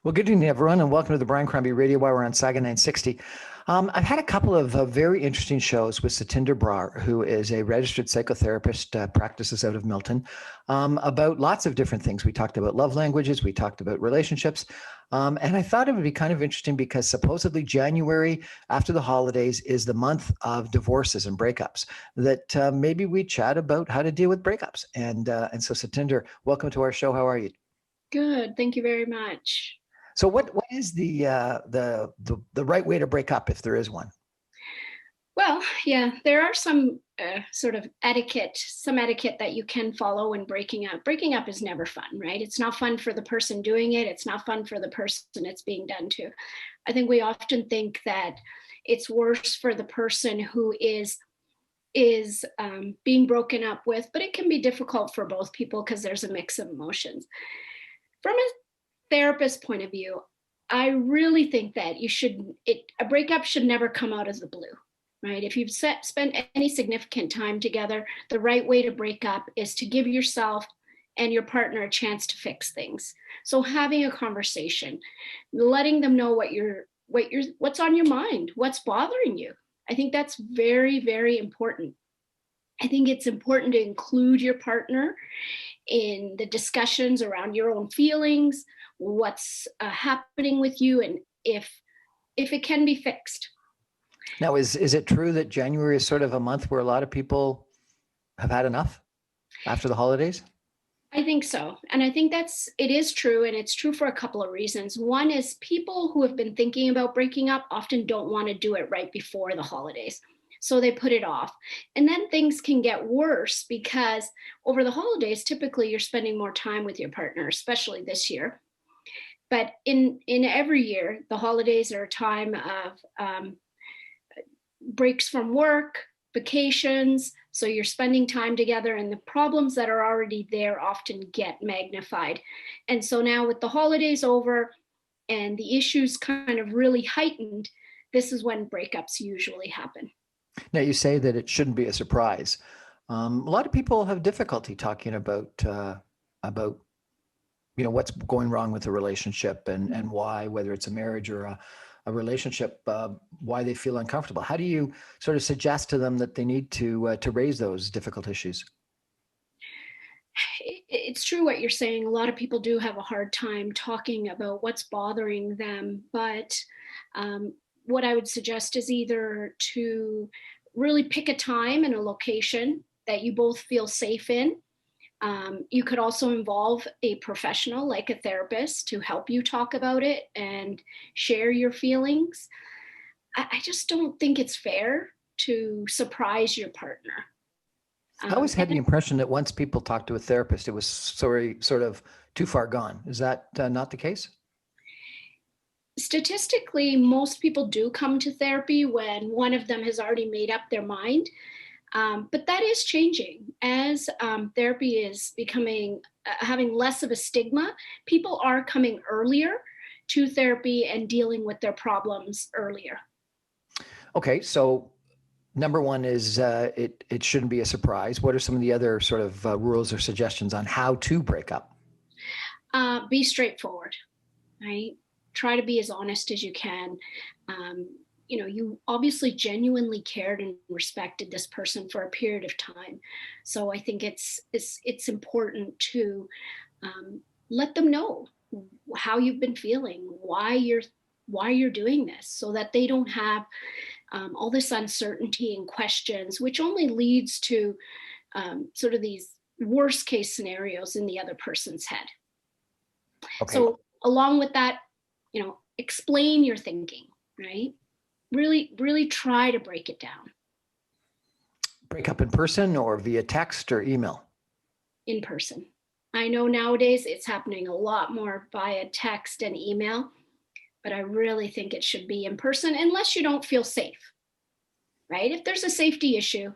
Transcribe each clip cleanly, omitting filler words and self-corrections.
Well, good evening, everyone, and welcome to the Brian Crombie Radio while we're on Saga 960. I've had a couple of very interesting shows with Satinder Brar, who is a registered psychotherapist, practices out of Milton, about lots of different things. We talked about love languages, we talked about relationships, and I thought it would be kind of interesting because supposedly January, after the holidays, is the month of divorces and breakups, that maybe we chat about how to deal with breakups. And so, Satinder, welcome to our show. How are you? Good. Thank you very much. So what is the right way to break up if there is one? Well, yeah, there are some sort of etiquette that you can follow when breaking up. Breaking up is never fun, right? It's not fun for the person doing it. It's not fun for the person it's being done to. I think we often think that it's worse for the person who is being broken up with, but it can be difficult for both people because there's a mix of emotions. From a therapist point of view, I really think that a breakup should never come out of the blue, right? If you've spent any significant time together, the right way to break up is to give yourself and your partner a chance to fix things. So having a conversation, letting them know what's on your mind, what's bothering you. I think that's very, very important. I think it's important to include your partner in the discussions around your own feelings, what's happening with you, and if it can be fixed. Now, is it true that January is sort of a month where a lot of people have had enough after the holidays? I think so. And I think it is true. And it's true for a couple of reasons. One is people who have been thinking about breaking up often don't want to do it right before the holidays. So they put it off. And then things can get worse because over the holidays, typically you're spending more time with your partner, especially this year. But in every year, the holidays are a time of breaks from work, vacations. So you're spending time together, and the problems that are already there often get magnified. And so now with the holidays over and the issues kind of really heightened, this is when breakups usually happen. Now, you say that it shouldn't be a surprise. A lot of people have difficulty talking about what's going wrong with the relationship and why, whether it's a marriage or a relationship, why they feel uncomfortable. How do you sort of suggest to them that they need to raise those difficult issues? It's true what you're saying. A lot of people do have a hard time talking about what's bothering them, but what I would suggest is either to really pick a time and a location that you both feel safe in. You could also involve a professional like a therapist to help you talk about it and share your feelings. I just don't think it's fair to surprise your partner. I always had the impression that once people talk to a therapist, it was sort of too far gone. Is that not the case? Statistically, most people do come to therapy when one of them has already made up their mind. But that is changing as therapy is becoming, having less of a stigma. People are coming earlier to therapy and dealing with their problems earlier. Okay, so number one is it shouldn't be a surprise. What are some of the other sort of rules or suggestions on how to break up? Be straightforward, right? Try to be as honest as you can. You obviously genuinely cared and respected this person for a period of time. So I think it's important to let them know how you've been feeling, why you're doing this, so that they don't have all this uncertainty and questions, which only leads to sort of these worst case scenarios in the other person's head. Okay. So along with that, explain your thinking, right? Really, really try to break it down. Break up in person or via text or email? In person. I know nowadays it's happening a lot more via text and email, but I really think it should be in person unless you don't feel safe, right? If there's a safety issue,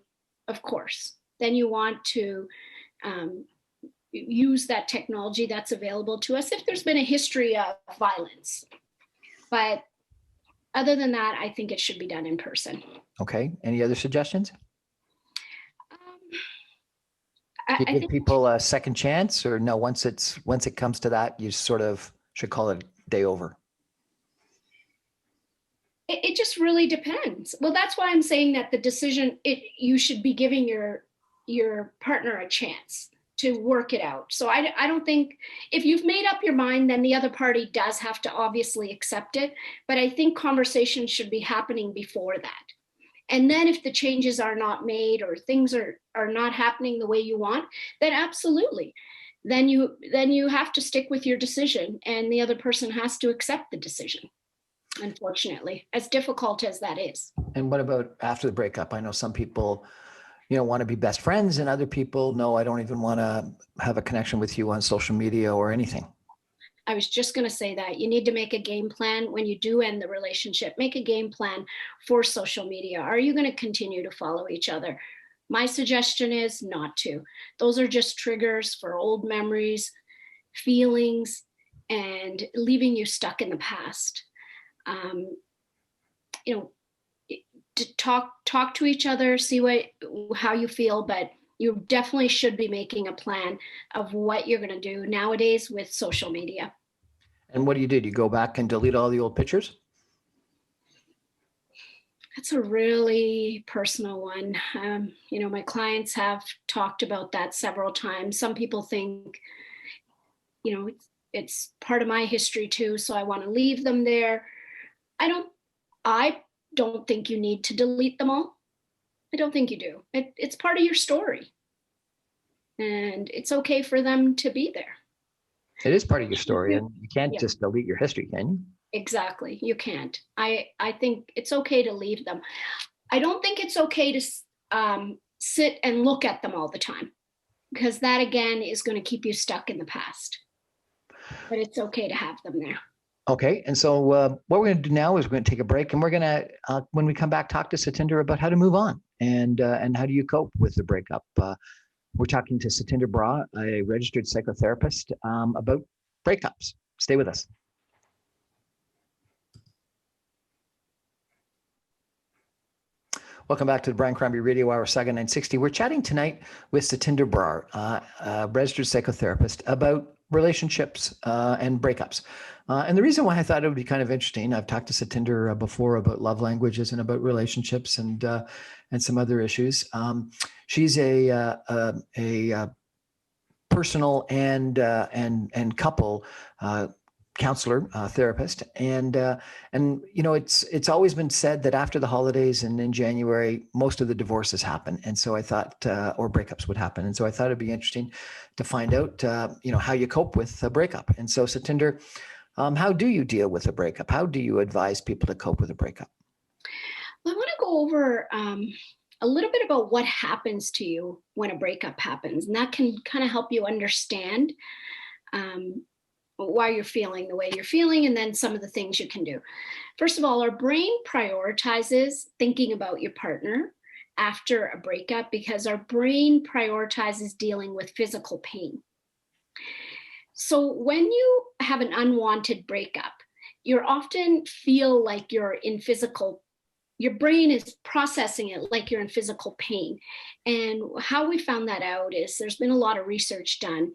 of course, then you want to use that technology that's available to us if there's been a history of violence. But other than that, I think it should be done in person. Okay. Any other suggestions? Do you give think people a second chance, or no? Once it comes to that, you sort of should call it day over? It just really depends. Well, that's why I'm saying that the decision, you should be giving your partner a chance to work it out. So I don't think, if you've made up your mind, then the other party does have to obviously accept it. But I think conversations should be happening before that. And then if the changes are not made or things are not happening the way you want, then absolutely. Then you have to stick with your decision, and the other person has to accept the decision. Unfortunately, as difficult as that is. And what about after the breakup? I know some people, want to be best friends, and other people, no, I don't even want to have a connection with you on social media or anything. I was just going to say that you need to make a game plan when you do end the relationship. Make a game plan for social media. Are you going to continue to follow each other? My suggestion is not to. Those are just triggers for old memories, feelings, and leaving you stuck in the past. To talk to each other, see how you feel, but you definitely should be making a plan of what you're going to do nowadays with social media. And what do? Do you go back and delete all the old pictures? That's a really personal one. My clients have talked about that several times. Some people think, it's part of my history too, so I want to leave them there. I don't think you need to delete them all. I don't think you do. It's part of your story. And it's okay for them to be there. It is part of your story, and you can't just delete your history, can you? Exactly. You can't. I think it's okay to leave them. I don't think it's okay to sit and look at them all the time, because that, again, is going to keep you stuck in the past. But it's okay to have them there. Okay. And so what we're going to do now is we're going to take a break, and we're going to, when we come back, talk to Satinder about how to move on and how do you cope with the breakup. We're talking to Satinder Brar, a registered psychotherapist, about breakups. Stay with us. Welcome back to the Brian Crombie Radio Hour, Saga 960. We're chatting tonight with Satinder Brar, a registered psychotherapist, about relationships and breakups. And the reason why I thought it would be kind of interesting, I've talked to Satinder before about love languages and about relationships and some other issues. She's a personal and couple counselor, therapist, and it's always been said that after the holidays and in January, most of the divorces happen, and so I thought, or breakups would happen, and so I thought it'd be interesting to find out, how you cope with a breakup. And so, Satinder, how do you deal with a breakup? How do you advise people to cope with a breakup? Well, I want to go over a little bit about what happens to you when a breakup happens, and that can kind of help you understand why you're feeling the way you're feeling, and then some of the things you can do. First of all, our brain prioritizes thinking about your partner after a breakup because our brain prioritizes dealing with physical pain. So when you have an unwanted breakup, you often feel like your brain is processing it like you're in physical pain. And how we found that out is there's been a lot of research done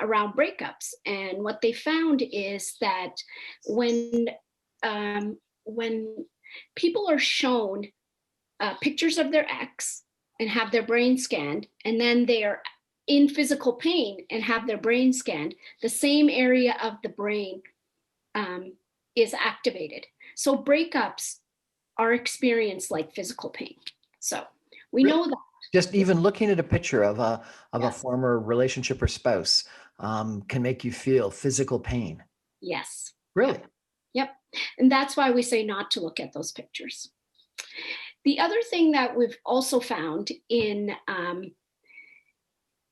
around breakups. And what they found is that when people are shown pictures of their ex and have their brain scanned, and then they are in physical pain and have their brain scanned, the same area of the brain is activated. So breakups are experienced like physical pain. So we know that. Just even looking at a picture of a former relationship or spouse can make you feel physical pain. Yes. Really? Yep. And that's why we say not to look at those pictures. The other thing that we've also found in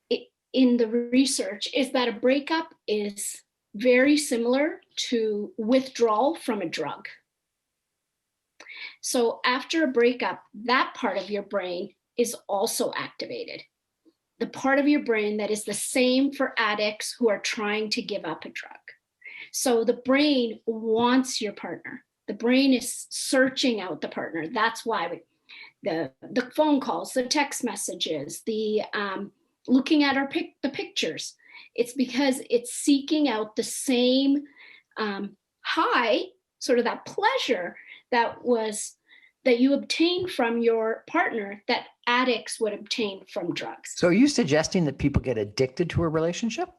the research is that a breakup is very similar to withdrawal from a drug. So after a breakup, that part of your brain is also activated. The part of your brain that is the same for addicts who are trying to give up a drug. So the brain wants your partner. The brain is searching out the partner. That's why the phone calls, the text messages, the looking at the pictures. It's because it's seeking out the same high, sort of that pleasure that you obtain from your partner that addicts would obtain from drugs. So are you suggesting that people get addicted to a relationship?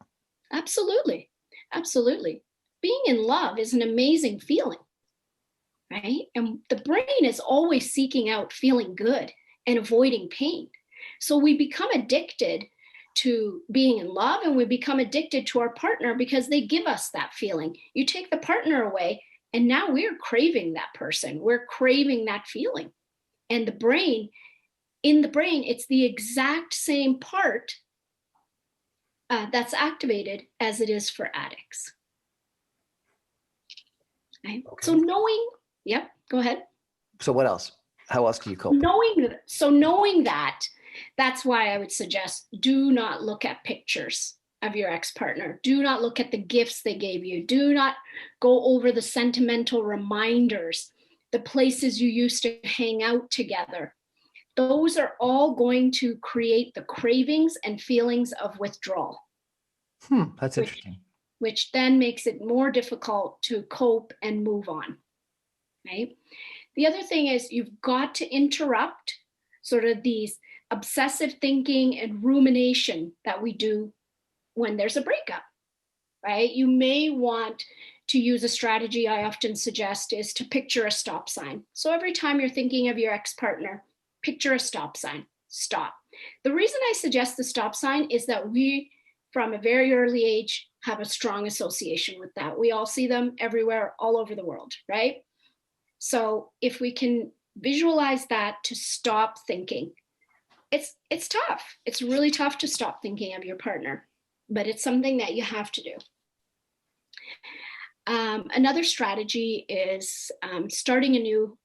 Absolutely. Absolutely. Being in love is an amazing feeling, right? And the brain is always seeking out feeling good and avoiding pain. So we become addicted to being in love, and we become addicted to our partner because they give us that feeling. You take the partner away, and now we're craving that person. We're craving that feeling. And in the brain, it's the exact same part that's activated as it is for addicts. Right? Okay. So yep, go ahead. So what else? How else do you cope? Knowing that, that's why I would suggest do not look at pictures of your ex-partner. Do not look at the gifts they gave you. Do not go over the sentimental reminders, the places you used to hang out together. Those are all going to create the cravings and feelings of withdrawal. That's interesting. Which then makes it more difficult to cope and move on, right? The other thing is you've got to interrupt sort of these obsessive thinking and rumination that we do when there's a breakup, right? You may want to use a strategy I often suggest is to picture a stop sign. So every time you're thinking of your ex-partner, picture a stop sign, stop. The reason I suggest the stop sign is that we, from a very early age, have a strong association with that. We all see them everywhere, all over the world, right? So if we can visualize that to stop thinking, it's tough. It's really tough to stop thinking of your partner, but it's something that you have to do. Another strategy is starting a new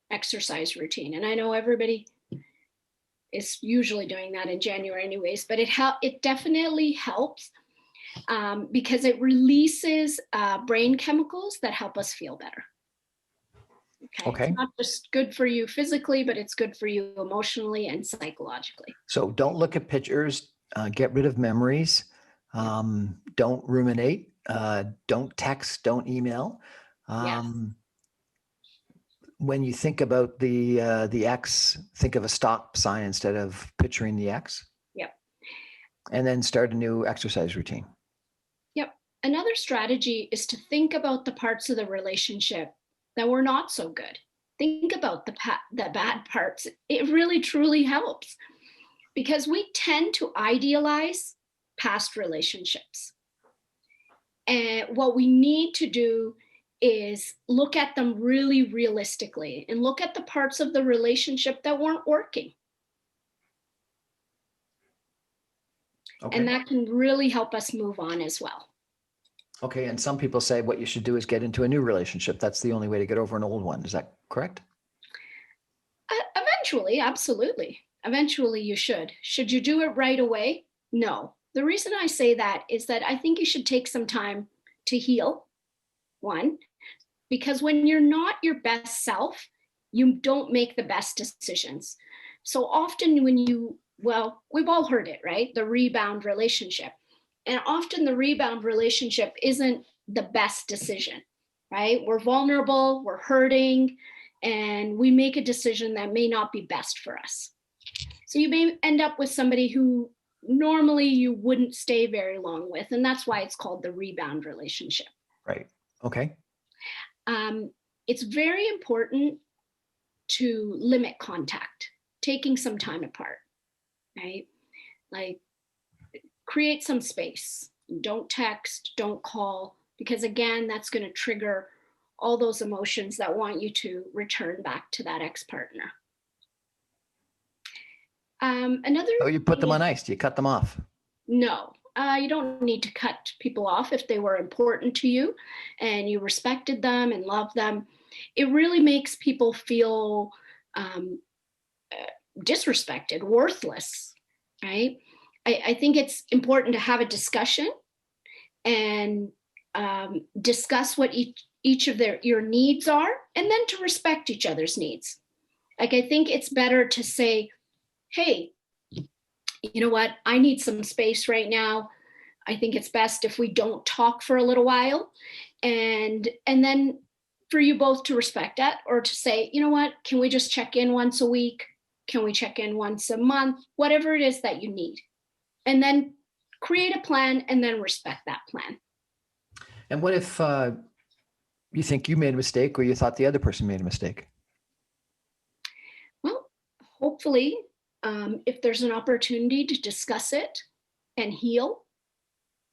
exercise routine. And I know everybody is usually doing that in January anyways, but it definitely helps because it releases brain chemicals that help us feel better. Okay. It's not just good for you physically, but it's good for you emotionally and psychologically. So don't look at pictures, get rid of memories, don't ruminate, don't text, don't email. When you think about the ex, think of a stop sign instead of picturing the ex. Yep. And then start a new exercise routine. Yep. Another strategy is to think about the parts of the relationship that were not so good. Think about the bad parts. It really, truly helps because we tend to idealize past relationships. And what we need to do is look at them really realistically and look at the parts of the relationship that weren't working. Okay. And that can really help us move on as well. Okay. And some people say what you should do is get into a new relationship. That's the only way to get over an old one. Is that correct? Eventually, absolutely. Eventually you should. Should you do it right away? No. The reason I say that is that I think you should take some time to heal. One, because when you're not your best self, you don't make the best decisions. So often we've all heard it, right? The rebound relationship. And often the rebound relationship isn't the best decision, right? We're vulnerable, we're hurting, and we make a decision that may not be best for us. So you may end up with somebody who normally you wouldn't stay very long with, and that's why it's called the rebound relationship. Right. Okay. It's very important to limit contact, taking some time apart, right? Like create some space. Don't text, don't call, because again, that's going to trigger all those emotions that want you to return back to that ex-partner. Oh, you put them on ice. Do you cut them off? No, you don't need to cut people off if they were important to you and you respected them and loved them. It really makes people feel disrespected, worthless, right? I think it's important to have a discussion and discuss what each of your needs are, and then to respect each other's needs. Like, I think it's better to say, hey, you know what? I need some space right now. I think it's best if we don't talk for a little while. and then for you both to respect that, or to say, you know what, can we just check in once a week? Can we check in once a month? Whatever it is that you need. And then create a plan and then respect that plan. And what if you think you made a mistake or you thought the other person made a mistake? Well, hopefully, if there's an opportunity to discuss it and heal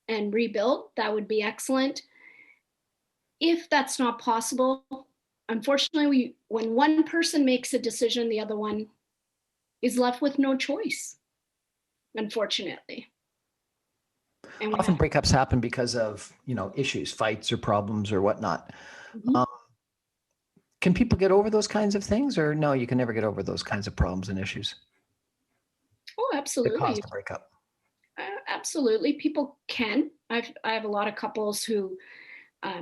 and rebuild, that would be excellent. If that's not possible, unfortunately, when one person makes a decision, the other one is left with no choice, unfortunately. And Often breakups happen because of, issues, fights or problems or whatnot. Mhm. Can people get over those kinds of things, or no, you can never get over those kinds of problems and issues Oh, that absolutely. caused a breakup? Absolutely. People can. I have a lot of couples who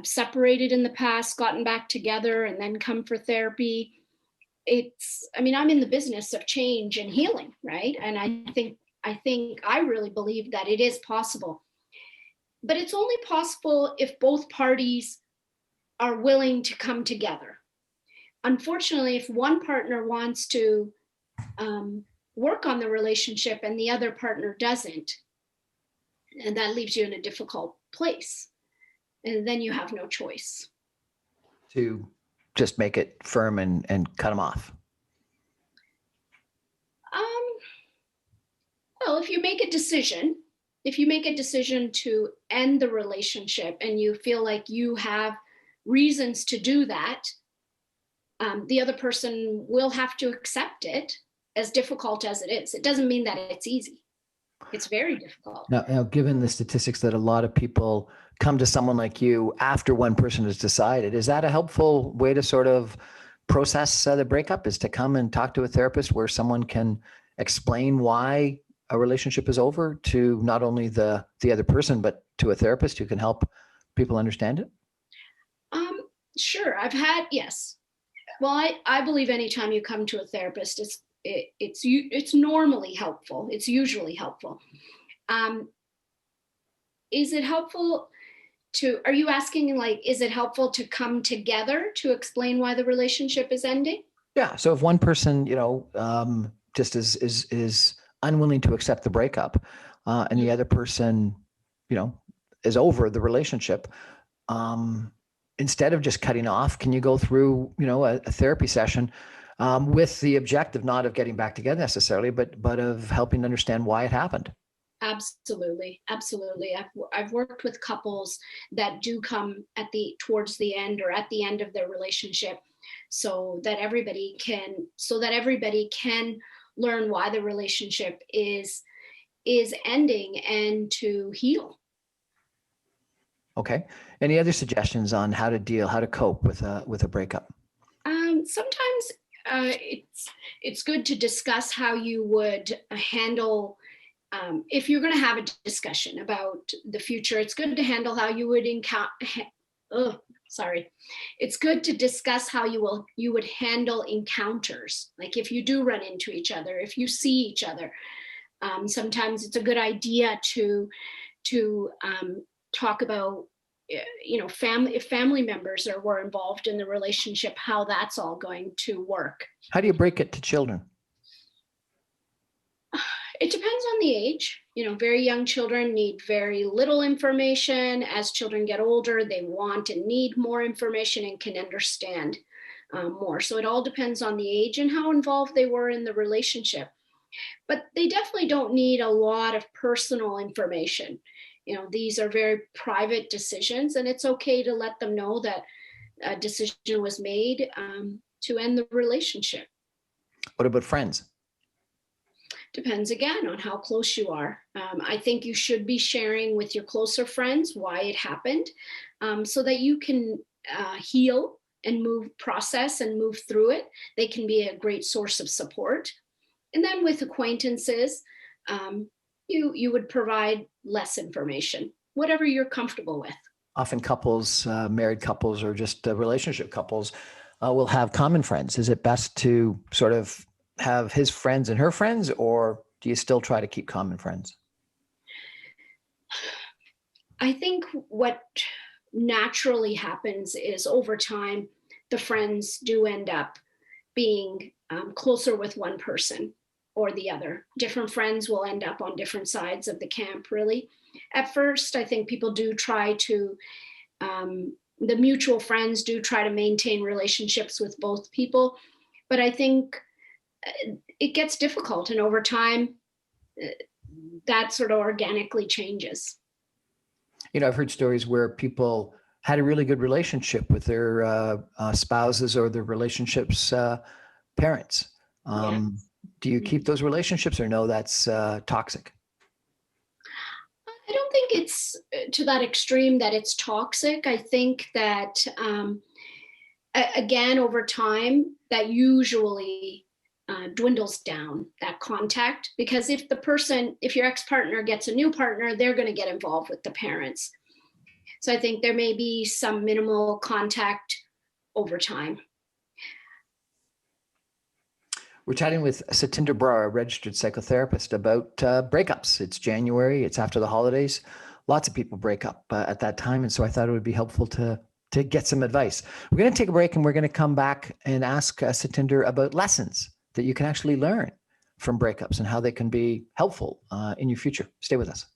separated in the past, gotten back together, and then come for therapy. I'm in the business of change and healing, right? And I really believe that it is possible. But it's only possible if both parties are willing to come together. Unfortunately, if one partner wants to work on the relationship and the other partner doesn't, and that leaves you in a difficult place. And then you have no choice. To just make it firm and cut them off. Um, well, if you make a decision to end the relationship and you feel like you have reasons to do that, the other person will have to accept it, as difficult as it is. It doesn't mean that it's easy. It's very difficult. Now, given the statistics that a lot of people come to someone like you after one person has decided, is that a helpful way to sort of process the breakup, is to come and talk to a therapist where someone can explain why a relationship is over to not only the other person, but to a therapist who can help people understand it? Um, sure. Yes. Well, I believe anytime you come to a therapist, it's normally helpful. It's usually helpful. Um, is it helpful are you asking, like, is it helpful to come together to explain why the relationship is ending? Yeah. So if one person, just is unwilling to accept the breakup, and the other person, you know, is over the relationship, instead of just cutting off, can you go through, a therapy session, with the objective not of getting back together necessarily, but of helping understand why it happened? Absolutely, absolutely. I've worked with couples that do come towards the end or at the end of their relationship, so that everybody can learn why the relationship is ending and to heal. Okay. Any other suggestions on how to cope with a breakup? Sometimes it's good to discuss how you would handle, if you're going to have a discussion about the future. It's good to handle how you would encounter. Oh, sorry. It's good to discuss how you would handle encounters. Like if you do run into each other, if you see each other, sometimes it's a good idea to talk about, if family members were involved in the relationship, how that's all going to work. How do you break it to children? It depends on the age. Very young children need very little information. As children get older, they want and need more information and can understand more. So it all depends on the age and how involved they were in the relationship. But they definitely don't need a lot of personal information. These are very private decisions, and it's okay to let them know that a decision was made to end the relationship. What about friends? Depends again on how close you are. I think you should be sharing with your closer friends why it happened, so that you can heal and process and move through it. They can be a great source of support. And then with acquaintances, you would provide less information, whatever you're comfortable with. Often couples, married couples or just relationship couples, will have common friends. Is it best to sort of have his friends and her friends, or do you still try to keep common friends? I think what naturally happens is over time, the friends do end up being closer with one person or the other. Different friends will end up on different sides of the camp, really. At first, I think people do try to, the mutual friends do try to maintain relationships with both people. But I think it gets difficult. And over time, that sort of organically changes. I've heard stories where people had a really good relationship with their spouses or their relationships' parents. Yes. Do you keep those relationships, or no, that's toxic? I don't think it's to that extreme that it's toxic. I think that, again, over time, that usually dwindles down, that contact, because if your ex-partner gets a new partner, they're going to get involved with the parents. So I think there may be some minimal contact over time. We're chatting with Satinder Brar, a registered psychotherapist, about breakups. It's January. It's after the holidays. Lots of people break up at that time, and so I thought it would be helpful to get some advice. We're going to take a break, and we're going to come back and ask Satinder about lessons that you can actually learn from breakups and how they can be helpful in your future. Stay with us.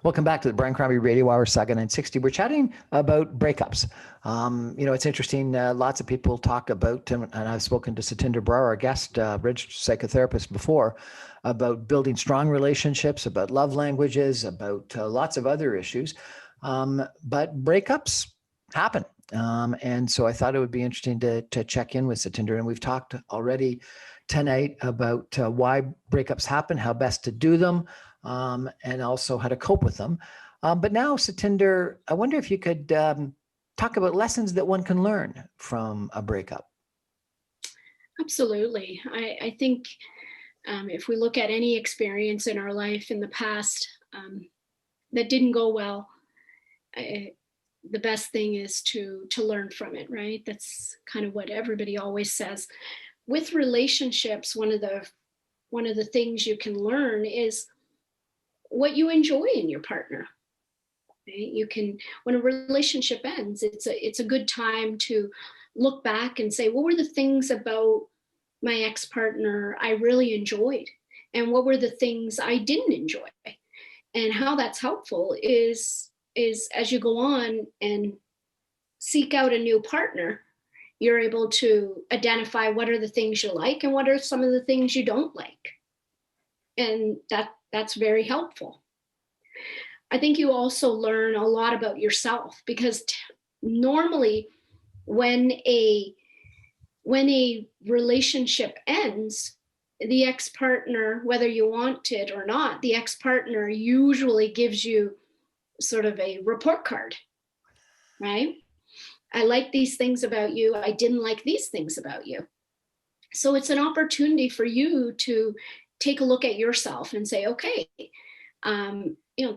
Welcome back to the Brian Crombie Radio Hour, Saga 960. We're chatting about breakups. It's interesting. Lots of people talk about, and I've spoken to Satinder Brar, our guest, registered psychotherapist, before, about building strong relationships, about love languages, about lots of other issues. But breakups happen. And so I thought it would be interesting to check in with Satinder. And we've talked already tonight about why breakups happen, how best to do them, and also how to cope with them. But now, Satinder, I wonder if you could talk about lessons that one can learn from a breakup. Absolutely. I think if we look at any experience in our life in the past that didn't go well, the best thing is to learn from it, right? That's kind of what everybody always says. With relationships, one of the things you can learn is what you enjoy in your partner. Right? When a relationship ends, it's a good time to look back and say, what were the things about my ex-partner I really enjoyed? And what were the things I didn't enjoy? And how that's helpful is as you go on and seek out a new partner, you're able to identify what are the things you like and what are some of the things you don't like. And that's very helpful. I think you also learn a lot about yourself, because normally when a relationship ends, the ex-partner, whether you want it or not, the ex-partner usually gives you sort of a report card, right? I like these things about you. I didn't like these things about you. So it's an opportunity for you to take a look at yourself and say, okay,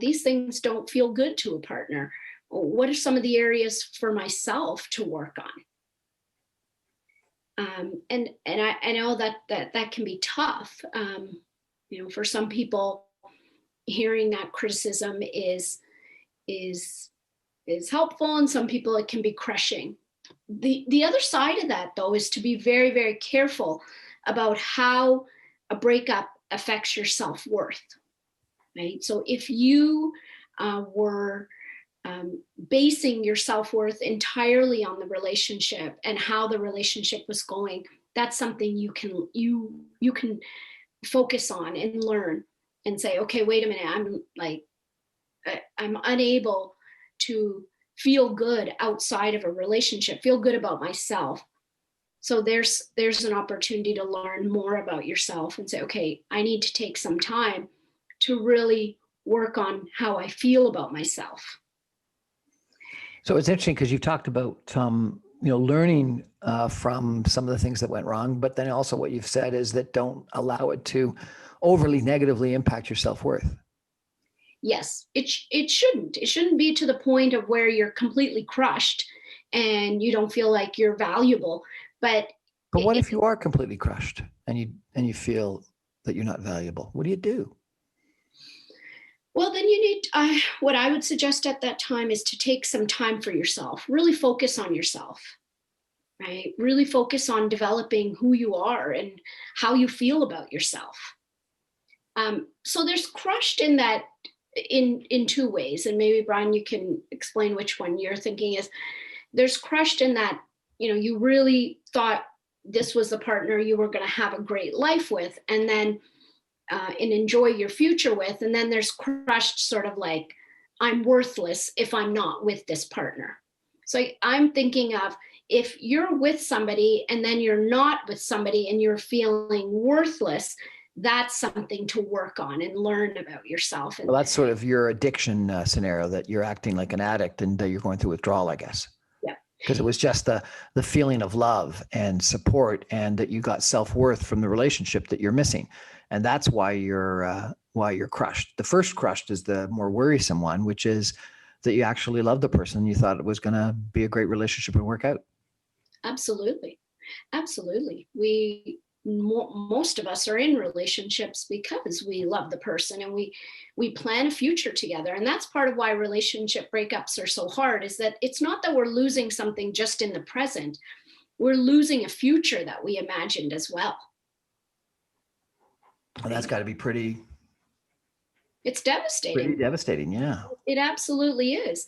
these things don't feel good to a partner. What are some of the areas for myself to work on? And I know that can be tough. For some people, hearing that criticism is helpful, and some people it can be crushing. The other side of that, though, is to be very, very careful about how a breakup affects your self-worth. Right? So if you were basing your self-worth entirely on the relationship and how the relationship was going, that's something you can focus on and learn and say, okay, wait a minute, I'm unable to feel good outside of a relationship, feel good about myself. So there's an opportunity to learn more about yourself and say, okay, I need to take some time to really work on how I feel about myself. So it's interesting because you've talked about learning from some of the things that went wrong, but then also what you've said is that don't allow it to overly negatively impact your self-worth. Yes, it shouldn't. It shouldn't be to the point of where you're completely crushed and you don't feel like you're valuable. But what if you are completely crushed and you feel that you're not valuable? What do you do? Well, then you need, what I would suggest at that time is to take some time for yourself, really focus on yourself, right? Really focus on developing who you are and how you feel about yourself. So there's crushed in that in two ways, and maybe Brian, you can explain which one you're thinking is. There's crushed in that, you really thought this was the partner you were going to have a great life with, and then and enjoy your future with. And then there's crushed sort of like, I'm worthless if I'm not with this partner. So I'm thinking of, if you're with somebody and then you're not with somebody and you're feeling worthless, that's something to work on and learn about yourself. And Well, that's sort of your addiction scenario, that you're acting like an addict and you're going through withdrawal, I guess. yeah, Because it was just the feeling of love and support, and that you got self-worth from the relationship that you're missing. And that's why you're crushed. The first crushed is the more worrisome one, which is that you actually love the person and you thought it was going to be a great relationship and work out. absolutely. Absolutely. Most of us are in relationships because we love the person and we plan a future together. And that's part of why relationship breakups are so hard, is that it's not that we're losing something just in the present. We're losing a future that we imagined as well. And that's got to be pretty It's devastating. Yeah. It absolutely is.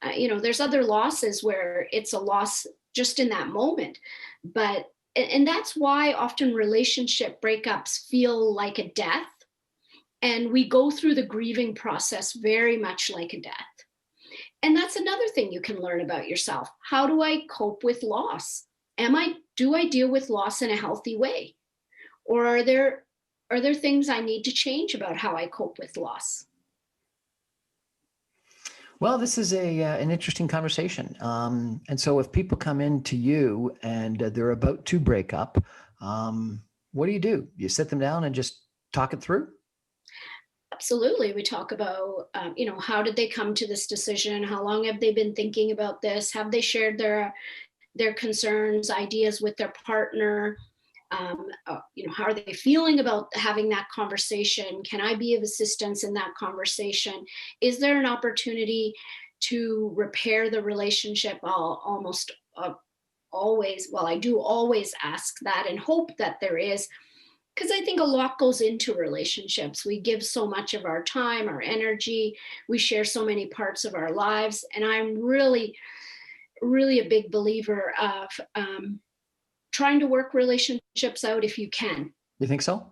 There's other losses where it's a loss just in that moment, but and that's why often relationship breakups feel like a death, and we go through the grieving process very much like a death. And that's another thing you can learn about yourself. How do I cope with loss? Do I deal with loss in a healthy way? Or are there things I need to change about how I cope with loss? Well, this is an interesting conversation. And so if people come in to you and they're about to break up, what do? You sit them down and just talk it through? Absolutely. We talk about, how did they come to this decision? How long have they been thinking about this? Have they shared their concerns, ideas with their partner? How are they feeling about having that conversation? Can I be of assistance in that conversation? Is there an opportunity to repair the relationship? I'll almost always, well, I do always ask that and hope that there is, because I think a lot goes into relationships. We give so much of our time, our energy, we share so many parts of our lives. And I'm really, really a big believer of trying to work relationships out if you can. You think so?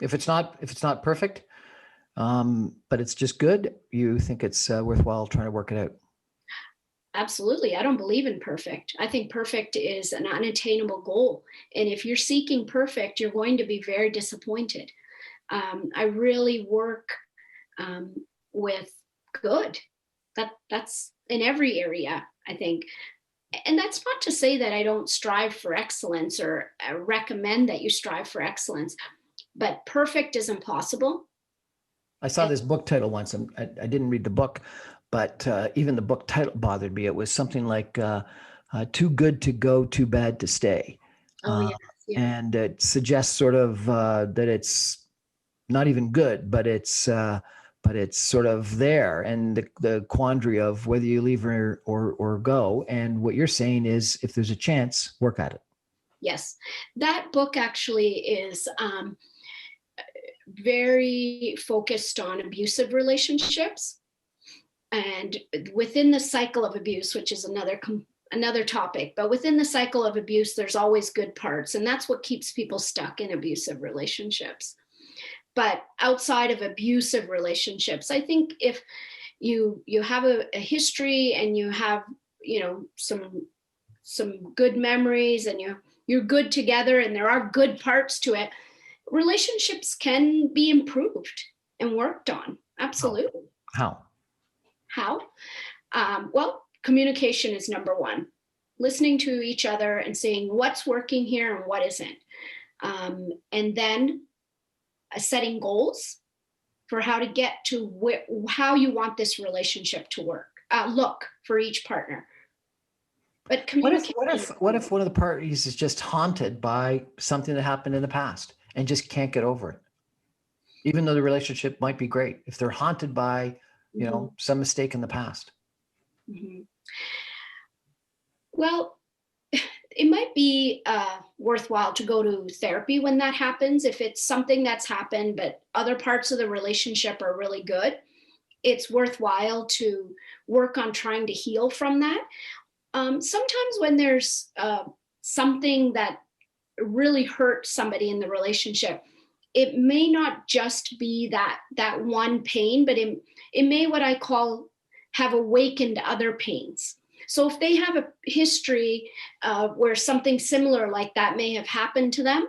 If it's not perfect, but it's just good, you think it's worthwhile trying to work it out? Absolutely. I don't believe in perfect. I think perfect is an unattainable goal. And if you're seeking perfect, you're going to be very disappointed. I really work with good. That's in every area, I think. And that's not to say that I don't strive for excellence or recommend that you strive for excellence, but perfect is impossible. I saw this book title once, and I didn't read the book, but even the book title bothered me. It was something like "Too Good to Go, Too Bad to Stay," Oh, yes. Yeah. and it suggests sort of that it's not even good, but it's sort of there, and the quandary of whether you leave or go. And what you're saying is, if there's a chance, work at it. Yes. That book actually is very focused on abusive relationships. And within the cycle of abuse, which is another topic, but within the cycle of abuse, there's always good parts. And that's what keeps people stuck in abusive relationships. But outside of abusive relationships, I think if you have a history and you have, some good memories and you're good together and there are good parts to it, relationships can be improved and worked on. Absolutely. How? Well, communication is number one. Listening to each other and saying what's working here and what isn't. And then setting goals for how to get to how you want this relationship to look for each partner. But communication. What if one of the parties is just haunted by something that happened in the past and just can't get over it? even though the relationship might be great, if they're haunted by, Mhm. some mistake in the past. Mhm. Well, it might be worthwhile to go to therapy when that happens. If it's something that's happened, but other parts of the relationship are really good, it's worthwhile to work on trying to heal from that. Sometimes when there's something that really hurt somebody in the relationship, it may not just be that one pain, but it may, what I call, have awakened other pains. So if they have a history where something similar like that may have happened to them,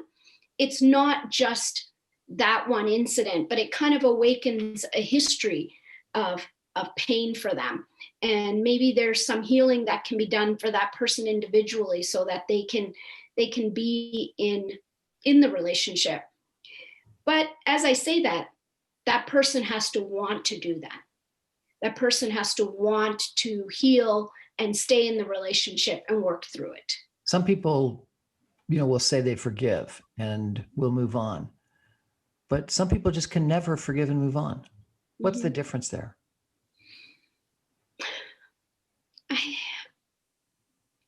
it's not just that one incident, but it kind of awakens a history of pain for them. And maybe there's some healing that can be done for that person individually so that they can be in the relationship. But as I say that, that person has to want to do that. That person has to want to heal and stay in the relationship and work through it. Some people, will say they forgive and will move on, but some people just can never forgive and move on. What's the Mhm. difference there? I,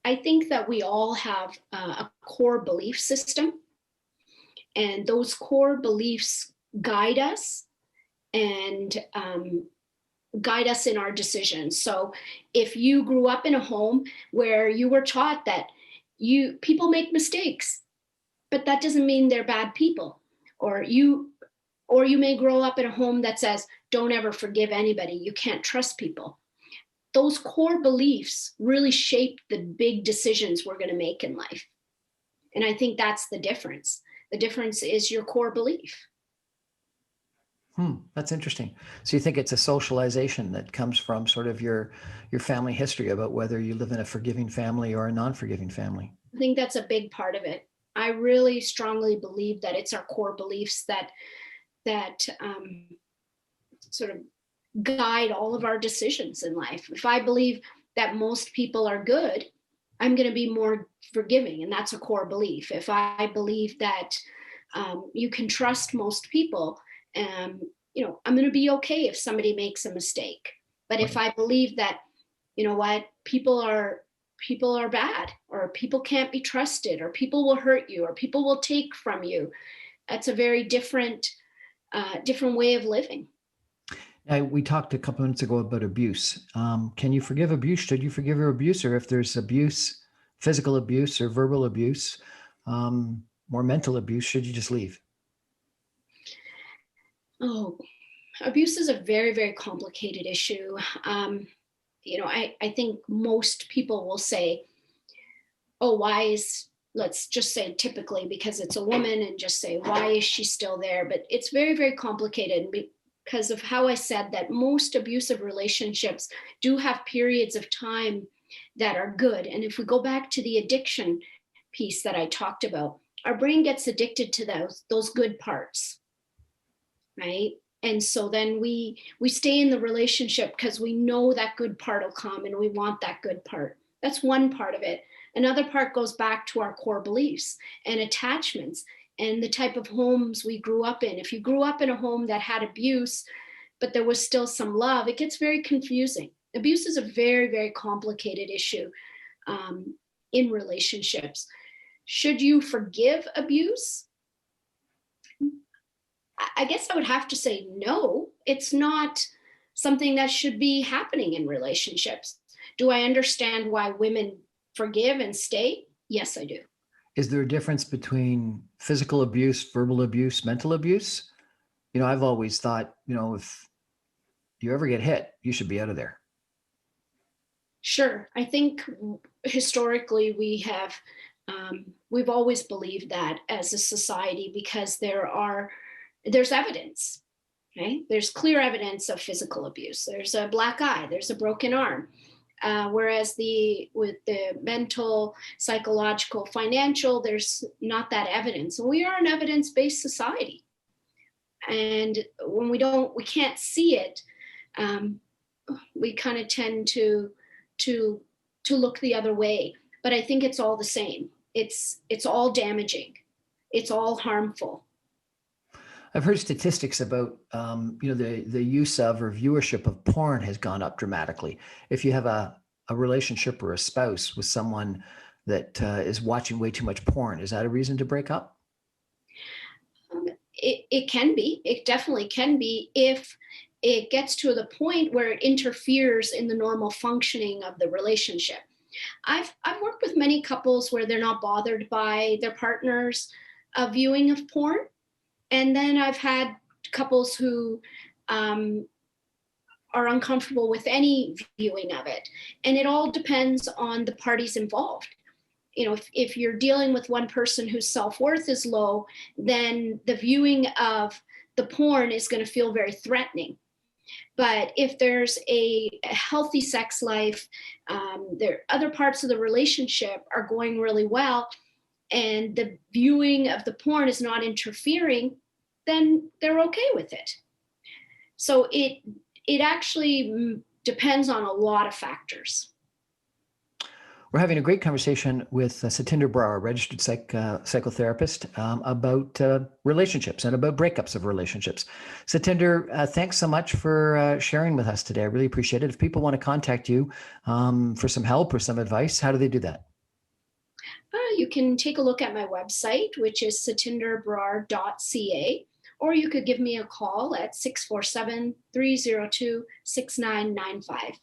I think that we all have a core belief system, and those core beliefs guide us and guide us in our decisions. So if you grew up in a home where you were taught that people make mistakes, but that doesn't mean they're bad people, or you may grow up in a home that says don't ever forgive anybody, you can't trust people. Those core beliefs really shape the big decisions we're going to make in life. And I think that's the difference. The difference is your core belief. That's interesting. So you think it's a socialization that comes from sort of your family history about whether you live in a forgiving family or a non-forgiving family. I think that's a big part of it. I really strongly believe that it's our core beliefs that sort of guide all of our decisions in life. If I believe that most people are good, I'm going to be more forgiving, and that's a core belief. If I believe that you can trust most people, um, I'm going to be okay if somebody makes a mistake. But if Right. I believe that, what, people are bad, or people can't be trusted, or people will hurt you, or people will take from you, that's a very different way of living. Now, we talked a couple minutes ago about abuse. Can you forgive abuse? Should you forgive your abuser if there's abuse, physical abuse or verbal abuse, or mental abuse? Should you just leave? Oh, abuse is a very, very complicated issue. I think most people will say, oh, let's just say typically because it's a woman, and just say, why is she still there? But it's very, very complicated because of how I said that most abusive relationships do have periods of time that are good. And if we go back to the addiction piece that I talked about, our brain gets addicted to those good parts, right? And so then we stay in the relationship because we know that good part will come and we want that good part. That's one part of it. Another part goes back to our core beliefs and attachments and the type of homes we grew up in. If you grew up in a home that had abuse but there was still some love, it gets very confusing. Abuse is a very, very complicated issue in relationships. Should you forgive abuse? I guess I would have to say no. It's not something that should be happening in relationships. Do I understand why women forgive and stay? Yes, I do. Is there a difference between physical abuse, verbal abuse, mental abuse? I've always thought, if you ever get hit, you should be out of there. Sure. I think historically we've always believed that as a society because there's evidence. Okay? There's clear evidence of physical abuse. There's a black eye. There's a broken arm. Whereas with the mental, psychological, financial, there's not that evidence. And we are an evidence-based society. And when we can't see it, um, we kind of tend to look the other way. But I think it's all the same. It's all damaging. It's all harmful. I've heard statistics about, the use of or viewership of porn has gone up dramatically. If you have a relationship or a spouse with someone that is watching way too much porn, is that a reason to break up? It can be. It definitely can be if it gets to the point where it interferes in the normal functioning of the relationship. I've worked with many couples where they're not bothered by their partner's viewing of porn, and then I've had couples who um, are uncomfortable with any viewing of it, and it all depends on the parties involved. If you're dealing with one person whose self-worth is low, then the viewing of the porn is going to feel very threatening. But if there's a healthy sex life, there other parts of the relationship are going really well, and the viewing of the porn is not interfering, then they're okay with it. So it actually depends on a lot of factors. We're having a great conversation with Satinder Brar, a registered psychotherapist, about relationships and about breakups of relationships. Satinder, thanks so much for sharing with us today. I really appreciate it. If people want to contact you for some help or some advice, how do they do that? You can take a look at my website, which is satinderbrar.ca, or you could give me a call at 647-302-6995.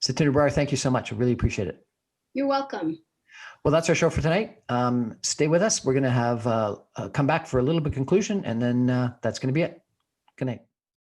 Satinder Brar, thank you so much. I really appreciate it. You're welcome. Well, that's our show for tonight. Stay with us. We're going to have come back for a little bit of conclusion, and then that's going to be it. Good night.